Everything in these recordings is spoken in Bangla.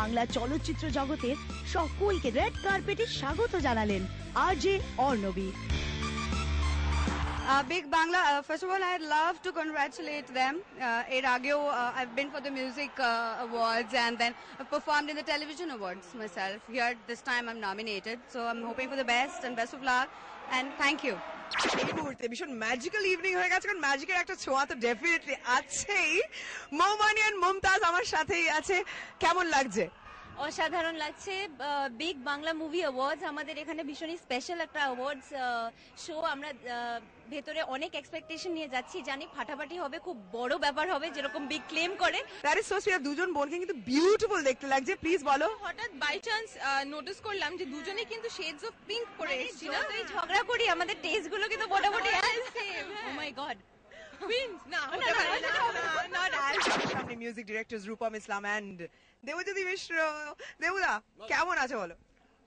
বাংলা চলচ্চিত্র জগতের সকলকে রেড কার্পেটে স্বাগত জানালেন RJ Arnabi. Big Bangla, first of all, I'd love to congratulate them. I've been for the music awards and then I've performed in the television awards myself. Here, this time I'm nominated. So I'm hoping for the best and best of luck. And thank you. এই মুহূর্তে ভীষণ ম্যাজিক্যাল ইভিনিং হয়ে গেছে, কারণ ম্যাজিকের একটা ছোঁয়া তো ডেফিনেটলি আছেই। মৌমানিয়ান মুমতাজ আমার সাথেই আছে, কেমন লাগছে? অসাধারণ লাগছে। বিগ বাংলা মুভি অ্যাওয়ার্ডস আমাদের এখানে ভীষণই স্পেশাল একটা অ্যাওয়ার্ডস শো। আমরা ভেতরে অনেক এক্সপেকটেশন নিয়ে যাচ্ছি, জানি ফাটাফাটি হবে, খুব বড় ব্যাপার হবে যেরকম বিগ ক্লেম করে। That is so sweet. দুজন বোনকে কিন্তু বিউটিফুল দেখতে লাগছে, প্লিজ বলো। হঠাৎ বাই চান্স নোটিস করলাম যে দুজনে কিন্তু শেডস অফ পিঙ্ক পরে এসেছি না, যতই ঝগড়া করি আমাদের টেস্ট গুলো কিন্তু মোটামুটি same. Oh my god, queens না হতে পারে না। সামনে music directors Rupam Islam and Debojyoti Mishra. দেবদা কেমন আছো বলো?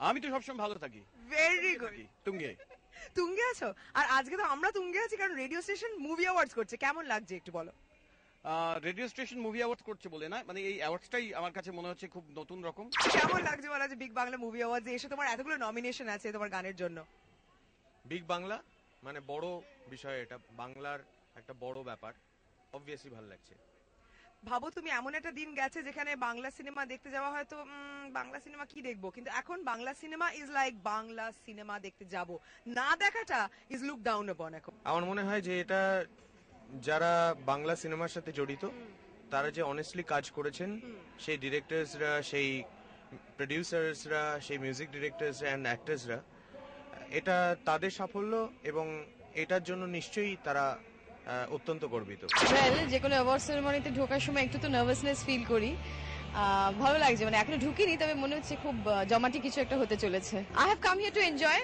আমি তো সবসময় ভালো থাকি। Very good. তুঙ্গে আছো? আর আজকে তো আমরা তুঙ্গে আছি কারণ রেডিও স্টেশন মুভি অ্যাওয়ার্ডস করছে, কেমন লাগছে একটু বলো। রেডিও স্টেশন মুভি অ্যাওয়ার্ডস করছে বলে না, মানে এই অ্যাওয়ার্ডসটাই আমার কাছে মনে হচ্ছে খুব নতুন রকম। কেমন লাগছে বলো যে বিগ বাংলা মুভি অ্যাওয়ার্ডস এসে তোমার এতগুলো নমিনেশন আছে তোমার গানের জন্য? বিগ বাংলা মানে বড় বিষয়, এটা বাংলার একটা বড় ব্যাপার, অবভিয়াসলি ভালো লাগছে। ভাবো তুমি এমন একটা দিন গেছে যেখানে বাংলা সিনেমা দেখতে যাওয়া হয়তো বাংলা সিনেমা কি দেখবো, কিন্তু এখন Bangla cinema is like Bangla cinema দেখতে যাব, না দেখাটা ইজ লুক ডাউন আপন। এখন আমার মনে হয় যে এটা যারা বাংলা সিনেমার সাথে জড়িত তারা যে অনেস্টলি কাজ করেছেন, সেই ডিরেক্টরসরা, সেই প্রডিউসার্সরা, সেই মিউজিক ডিরেক্টরসরা অ্যান্ড অ্যাক্টরসরা, এটা তাদের সাফল্য এবং এটার জন্য নিশ্চয়ই তারা অত্যন্ত গর্বিত। যে কোনো অ্যাওয়ার্ড সেরেমনিতে ঢোকার সময় একটু তো নার্ভাসনেস ফিল করি। ভালো লাগছে, মানে এখনো ঢুকিনি, তবে মনে হচ্ছে খুব জমাটি কিছু একটা হতে চলেছে। I have come here to enjoy.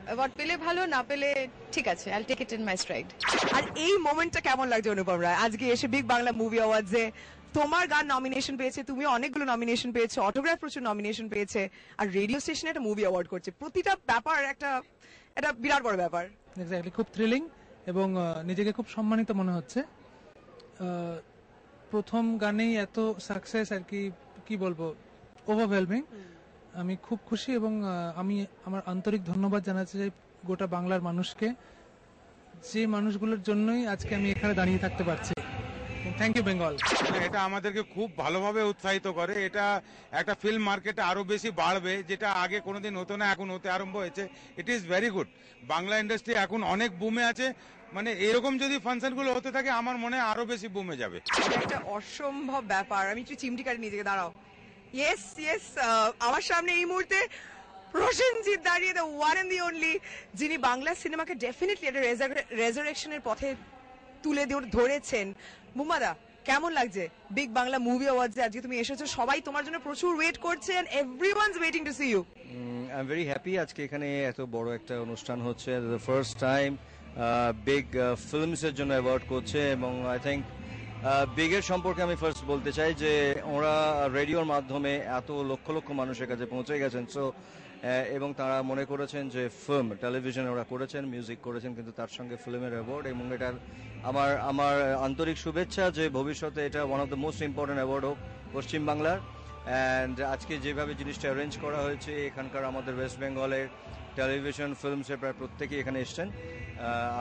Award পেলে ভালো, না পেলে ঠিক আছে, I will take it in my stride. আর এই মোমেন্টটা কেমন লাগছে অনুপম রায় আজকে এসে বিগ বাংলা মুভি অ্যাওয়ার্ডসে? তোমার গান নমিনেশন পেয়েছে, তুমি অনেকগুলো নমিনেশন পেয়েছো, অটোগ্রাফ প্রচুর নমিনেশন পেয়েছে, আর রেডিও স্টেশনে একটা মুভি অ্যাওয়ার্ড করছে। প্রতিটা ব্যাপার একটা বিরাট বড় ব্যাপার। এক্স্যাক্টলি, খুব থ্রিলিং এবং নিজেকে খুব সম্মানিত মনে হচ্ছে। প্রথম গানেই এত সাকসেস, আর কি বলবো, ওভারওয়েলমিং। আমি খুব খুশি এবং আমি আমার আন্তরিক ধন্যবাদ জানাতে চাই গোটা বাংলার মানুষকে, যে মানুষগুলোর জন্যই আজকে আমি এখানে দাঁড়িয়ে থাকতে পারছি। Thank you Bengal. এটা আমাদেরকে খুব ভালোভাবে উৎসাহিত করে। এটা একটা ফিল্ম মার্কেটে আরো বেশি বাড়বে, যেটা আগে কোনোদিন হতো না, এখন হতে আরম্ভ হয়েছে। It is very good. Bangla industry এখন অনেক বুমে আছে, মানে এরকম যদি ফাংশন গুলো হতে থাকে আমার মনে হয় আরো বেশি বুমে যাবে। একটা অসম্ভব ব্যাপার। আমি একটু চিমটি কাটি নিজেকে, দাঁড়াও। ইয়েস ইয়েস, আমার সামনে এই মুহূর্তে প্রসেনজিৎ দাঁড়িয়ে, the one and the only, যিনি বাংলা সিনেমাকে ডেফিনেটলি একটা রেজারেকশনের পথে তুলে ধরেছেন। মুম্মাদা কেমন লাগছে বিগ বাংলা মুভি অ্যাওয়ার্ডসে আজকে তুমি এসেছো? সবাই তোমার জন্য প্রচুর ওয়েট করছেন, everyone's waiting to see you. I am very happy আজকে এখানে এত বড় একটা অনুষ্ঠান হচ্ছে। The first time big films এর জন্য অ্যাওয়ার্ড করছে, এবং আই থিঙ্ক বিগের সম্পর্কে আমি ফার্স্ট বলতে চাই যে ওরা রেডিওর মাধ্যমে এত লক্ষ লক্ষ মানুষের কাছে পৌঁছে গেছেন। সো এবং তারা মনে করেছেন যে ফিল্ম, টেলিভিশনে ওরা করেছেন, মিউজিক করেছেন, কিন্তু তার সঙ্গে ফিল্মের অ্যাওয়ার্ড, এবং এটার আমার আন্তরিক শুভেচ্ছা যে ভবিষ্যতে এটা one of the most important award হোক পশ্চিমবাংলার। অ্যান্ড আজকে যেভাবে জিনিসটা অ্যারেঞ্জ করা হয়েছে, এখানকার আমাদের ওয়েস্ট বেঙ্গলের টেলিভিশন ফিল্মসের প্রায় প্রত্যেকেই এখানে এসছেন,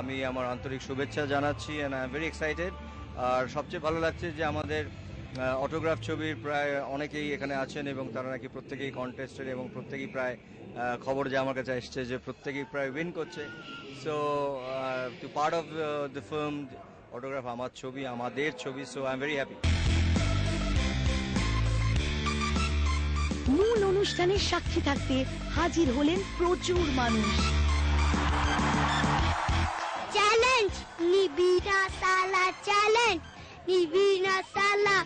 আমি আমার আন্তরিক শুভেচ্ছা জানাচ্ছি। And I am very excited. আর সবচেয়ে ভালো লাগছে যে আমাদের অটোগ্রাফ ছবির প্রায় অনেকেই এখানে আছেন, এবং তারা নাকি প্রত্যেকেই কন্টেস্টেড, এবং প্রত্যেকেই প্রায় খবর যে আমার কাছে এসছে যে প্রত্যেকেই প্রায় উইন করছে। So to part of the film Autograph আমার ছবি, আমাদের ছবি। So I am very happy. মূল অনুষ্ঠানের সাক্ষী থাকতে হাজির হলেন প্রচুর মানুষ। চ্যালেঞ্জ নিবিড়া সালা, চ্যালেঞ্জ নিবিড়া সালা।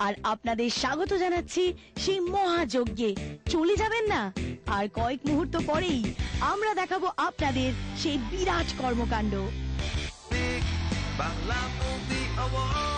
আর আপনাদের স্বাগত জানাচ্ছি সেই মহাযজ্ঞে। চলে যাবেন না, আর কয়েক মুহূর্ত পরেই আমরা দেখাবো আপনাদের সেই বিরাট কর্মকাণ্ড। Bangla movie award.